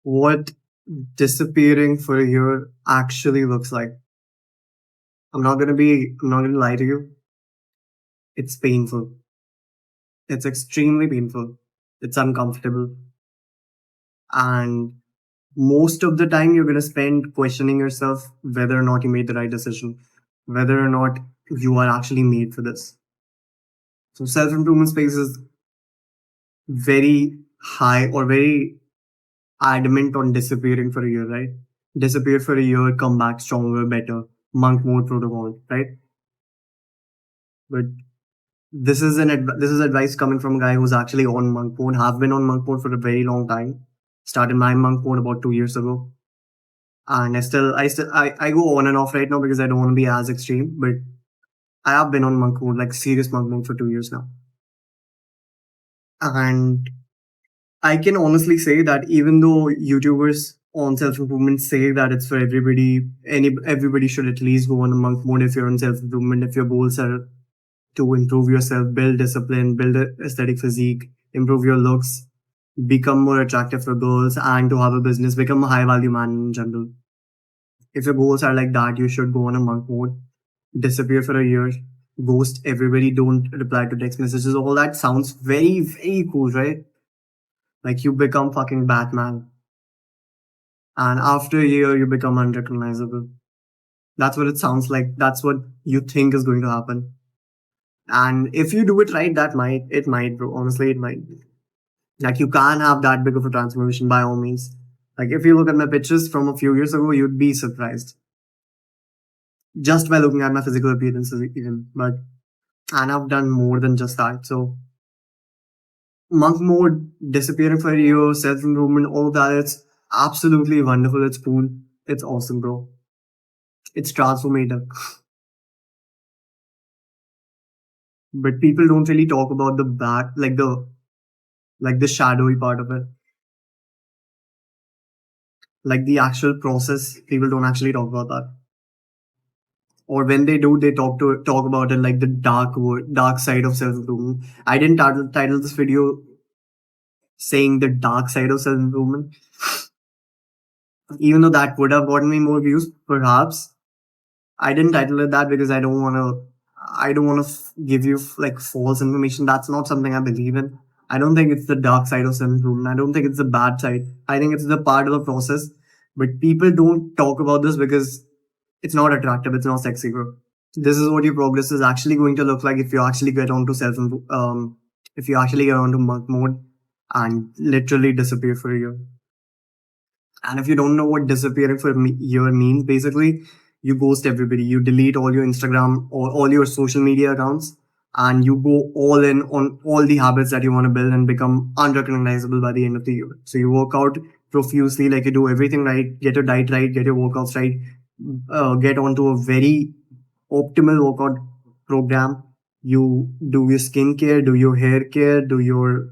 what disappearing for a year actually looks like. I'm not gonna lie to you. It's painful. It's extremely painful. It's uncomfortable. And most of the time, you're gonna spend questioning yourself whether or not you made the right decision, whether or not you are actually made for this. So self improvement space is very high or very adamant on disappearing for a year, right? Disappear for a year, come back stronger, better, monk mode protocol, right? But this is advice coming from a guy who's actually on monk mode, have been on monk mode for a very long time. Started my monk mode about 2 years ago, and I go on and off right now because I don't want to be as extreme. But I have been on monk mode, like serious monk mode, for 2 years now, and I can honestly say that even though YouTubers on self improvement say that it's for everybody, everybody should at least go on a monk mode if you're on self improvement, if your goals are to improve yourself, build discipline, build a aesthetic physique, improve your looks, become more attractive for girls, and to have a business, become a high value man in general. If your goals are like that, you should go on a monk mode, disappear for a year, ghost everybody, don't reply to text messages. All that sounds very, very cool, right? Like you become fucking Batman. And after a year, you become unrecognizable. That's what it sounds like. That's what you think is going to happen. And if you do it right, it might, bro. Honestly, it might. Like you can have that big of a transformation by all means. Like if you look at my pictures from a few years ago, you'd be surprised just by looking at my physical appearances, even. But and I've done more than just that. So monk mode, disappearing for a year, self improvement, all of that. It's absolutely wonderful. It's cool. It's awesome, bro. It's transformative. But people don't really talk about the back, like the shadowy part of it, like the actual process. People don't actually talk about that, or when they do, they talk about it like the dark side of self improvement. I didn't title this video saying the dark side of self improvement, even though that would have gotten me more views, perhaps. I didn't title it that because I don't want to give you like false information. That's not something I believe in. I don't think it's the dark side of self improvement. I don't think it's the bad side. I think it's the part of the process. But people don't talk about this because it's not attractive. It's not sexy, bro. This is what your progress is actually going to look like if you actually get onto if you actually get onto monk mode and literally disappear for a year. And if you don't know what disappearing for a year means, basically, you ghost everybody. You delete all your Instagram or all your social media accounts, and you go all in on all the habits that you want to build and become unrecognizable by the end of the year. So you work out profusely, like you do everything right, get your diet right, get your workouts right, get onto a very optimal workout program. You do your skincare, do your hair care, you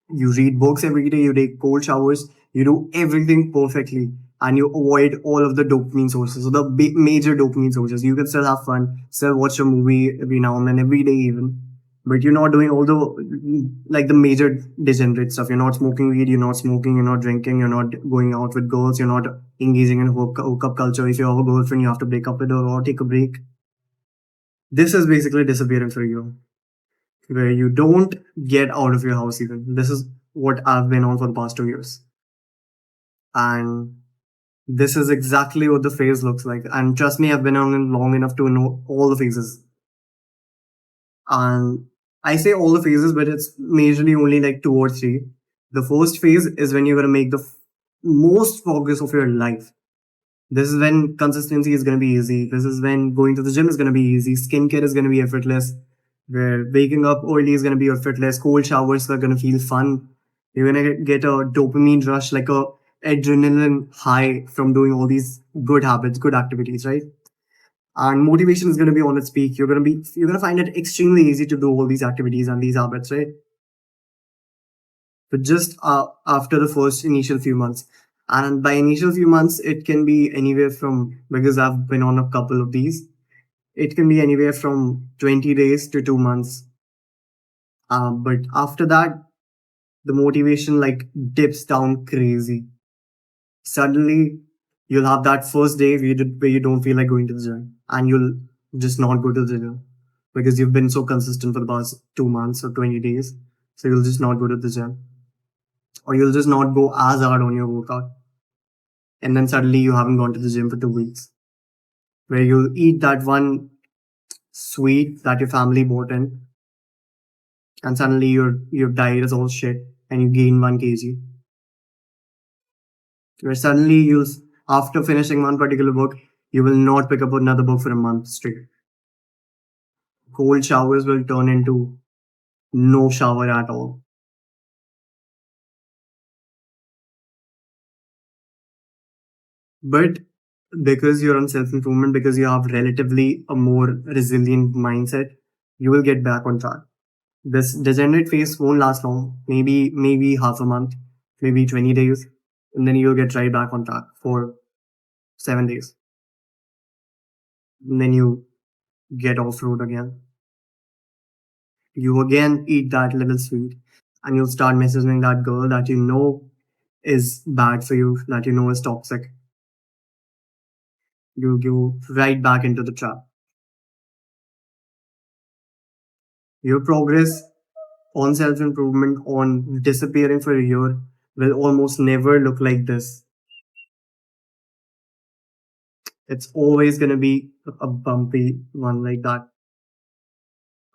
read books every day, you take cold showers, you do everything perfectly, and you avoid all of the dopamine sources. So the big major dopamine sources. You can still have fun, still watch a movie every now and then, every day even. But you're not doing all the major degenerate stuff. You're not smoking weed, you're not smoking, you're not drinking, you're not going out with girls, you're not engaging in hookup culture. If you have a girlfriend, you have to break up with her or take a break. This is basically disappearing for you, where you don't get out of your house even. This is what I've been on for the past 2 years. And this is exactly what the phase looks like. And trust me, I've been on it long enough to know all the phases. And I say all the phases, but it's majorly only like two or three. The first phase is when you're going to make the most progress of your life. This is when consistency is going to be easy. This is when going to the gym is going to be easy. Skincare is going to be effortless. Where waking up early is going to be effortless. Cold showers are going to feel fun. You're going to get a dopamine rush, like a adrenaline high from doing all these good habits, good activities, right? And motivation is going to be on its peak. You're going to find it extremely easy to do all these activities and these habits, right? But just after the first initial few months. And by initial few months, it can be anywhere from, because I've been on a couple of these, it can be anywhere from 20 days to 2 months. But after that, the motivation like dips down crazy. Suddenly, you'll have that first day where you don't feel like going to the gym, and you'll just not go to the gym because you've been so consistent for the past 2 months or 20 days. So you'll just not go to the gym, or you'll just not go as hard on your workout. And then suddenly you haven't gone to the gym for 2 weeks, where you'll eat that one sweet that your family bought in, and suddenly your diet is all shit, and you gain 1 kg. Where suddenly after finishing one particular book, you will not pick up another book for a month straight. Cold showers will turn into no shower at all. But because you're on self improvement, because you have relatively a more resilient mindset, you will get back on track. This degenerate phase won't last long. Maybe half a month, maybe 20 days, and then you'll get right back on track for 7 days. And then you get off road again. You again eat that little sweet, and you'll start messaging that girl that you know is bad for you, that you know is toxic. You go right back into the trap. Your progress on self improvement, on disappearing for a year, will almost never look like this. It's always going to be a bumpy one like that.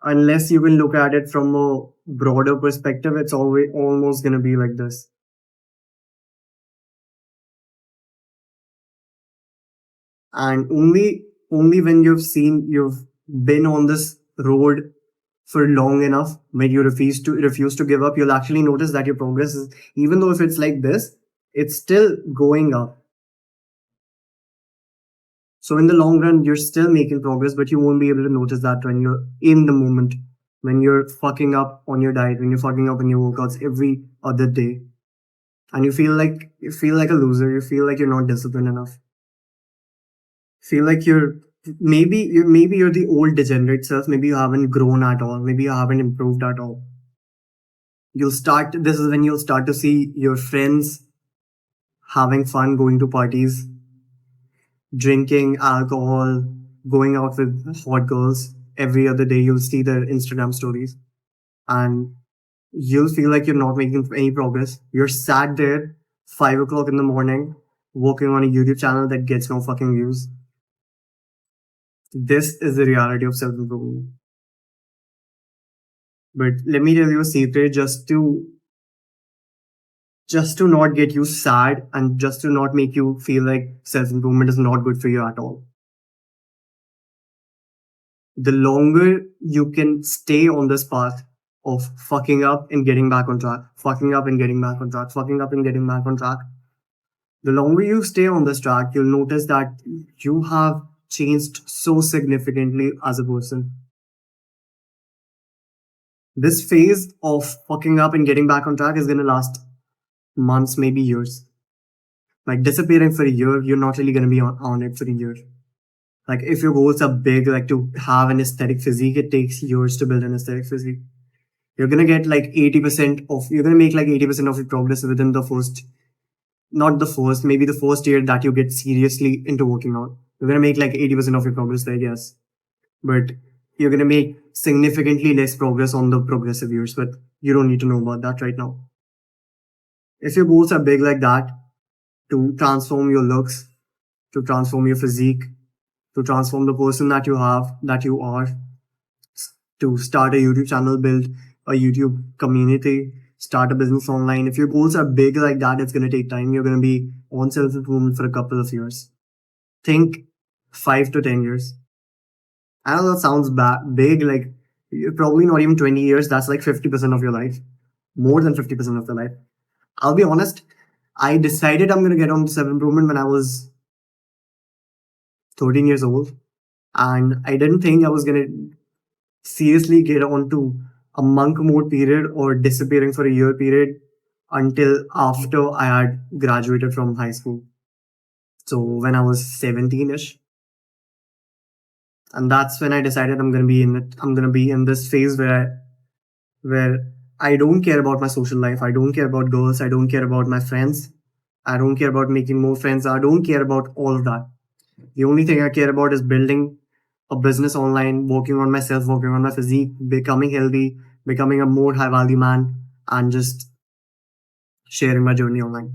Unless you can look at it from a broader perspective, it's always almost going to be like this. And only when you've been on this road for long enough, when you refuse to give up, you'll actually notice that your progress is, even though if it's like this, it's still going up. So in the long run, you're still making progress, but you won't be able to notice that when you're in the moment, when you're fucking up on your diet, when you're fucking up on your workouts every other day, and you feel like a loser. You feel like you're not disciplined enough. Feel like maybe you're the old degenerate self. Maybe you haven't grown at all. Maybe you haven't improved at all. This is when you'll start to see your friends having fun, going to parties, drinking alcohol, going out with hot girls. Every other day, you'll see their Instagram stories, and you'll feel like you're not making any progress. You're sat there 5 o'clock in the morning, working on a YouTube channel that gets no fucking views. This is the reality of self improvement. But let me tell you a secret, just to not get you sad, and just to not make you feel like self improvement is not good for you at all. The longer you can stay on this path of fucking up and getting back on track, fucking up and getting back on track, fucking up and getting back on track, the longer you stay on this track, you'll notice that you have changed so significantly as a person. This phase of fucking up and getting back on track is going to last months, maybe years. Like disappearing for a year, you're not really going to be on it for a year. Like if your goals are big, like to have an aesthetic physique, it takes years to build an aesthetic physique. You're gonna get like 80% of you're gonna make like 80% of your progress within the first, not the first, maybe the first year that you get seriously into working out. You're gonna make like 80% of your progress there, yes. But you're gonna make significantly less progress on the progressive years, but you don't need to know about that right now. If your goals are big like that, to transform your looks, to transform your physique, to transform the person that you are, to start a YouTube channel, build a YouTube community, start a business online. If your goals are big like that, it's going to take time. You're going to be on self improvement for a couple of years. Think 5 to 10 years. I know that sounds big, like probably not even 20 years. That's like 50% of your life, more than 50% of your life. I'll be honest, I decided I'm going to get on self improvement when I was 13 years old. And I didn't think I was going to seriously get onto a monk mode period or disappearing for a year period until after I had graduated from high school. So when I was 17ish, and that's when I decided I'm gonna be in this phase where I don't care about my social life. I don't care about girls. I don't care about my friends. I don't care about making more friends. I don't care about all of that. The only thing I care about is building a business online, working on myself, working on my physique, becoming healthy, becoming a more high value man, and just sharing my journey online.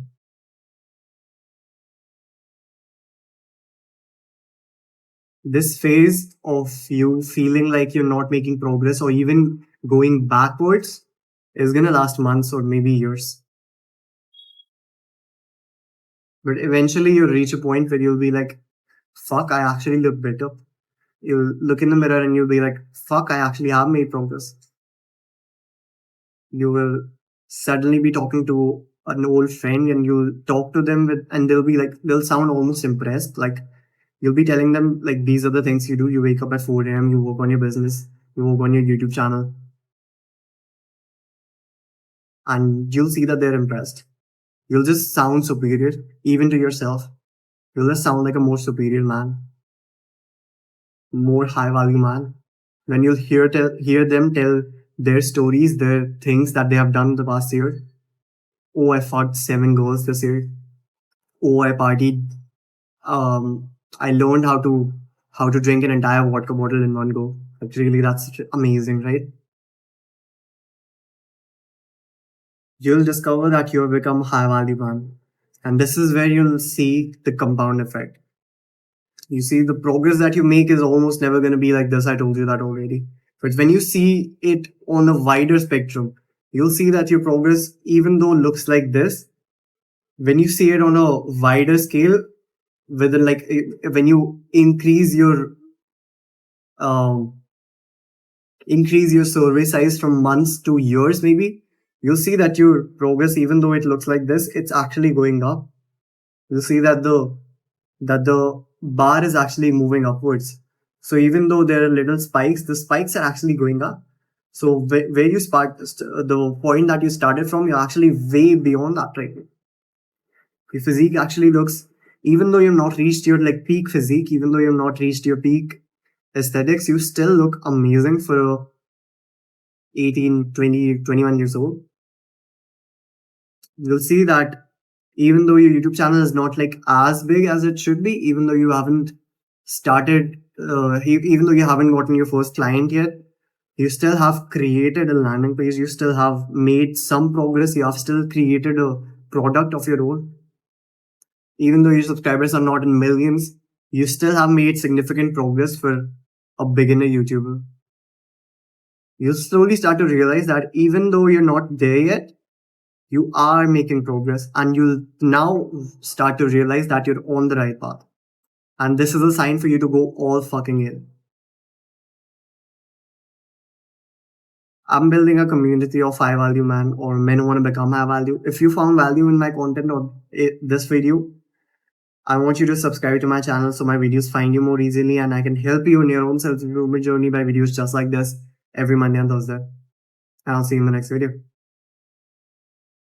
This phase of you feeling like you're not making progress or even going backwards is going to last months or maybe years. But eventually you'll reach a point where you'll be like, fuck, I actually look better. You'll look in the mirror and you'll be like, fuck, I actually have made progress. You will suddenly be talking to an old friend and you'll talk to them with, and they'll be like, they'll sound almost impressed. Like, you'll be telling them, like, these are the things you do. You wake up at 4 a.m., you work on your business, you work on your YouTube channel, and you'll see that they're impressed. You'll just sound superior, even to yourself. You'll just sound like a more superior man, more high value man. When you'll hear them tell their stories, their things that they have done the past year. Oh, I fucked 7 girls this year. Oh, I partied. Um, I learned how to drink an entire vodka bottle in one go. Like really, that's amazing, right? You'll discover that you have become high value man, and this is where you'll see the compound effect. You see, the progress that you make is almost never going to be like this. I told you that already. But when you see it on a wider spectrum, you'll see that your progress, even though looks like this, when you see it on a wider scale, within like when you um, increase your survey size from months to years, maybe you'll see that your progress, even though it looks like this, it's actually going up. You'll see that the bar is actually moving upwards. So even though there are little spikes, the spikes are actually going up. So where you the point that you started from, you're actually way beyond that right now. Your physique actually looks, even though you've not reached your like peak physique, even though you've not reached your peak aesthetics, you still look amazing for a 18, 20, 21 years old. You'll see that even though your YouTube channel is not like as big as it should be, even though you haven't started, even though you haven't gotten your first client yet, you still have created a landing page. You still have made some progress. You have still created a product of your own. Even though your subscribers are not in millions, you still have made significant progress for a beginner YouTuber. You'll slowly start to realize that even though you're not there yet, you are making progress and you'll now start to realize that you're on the right path. And this is a sign for you to go all fucking in. I'm building a community of high value men or men who want to become high value. If you found value in my content or this video, I want you to subscribe to my channel so my videos find you more easily and I can help you in your own self improvement journey by videos just like this every Monday and Thursday. And I'll see you in the next video.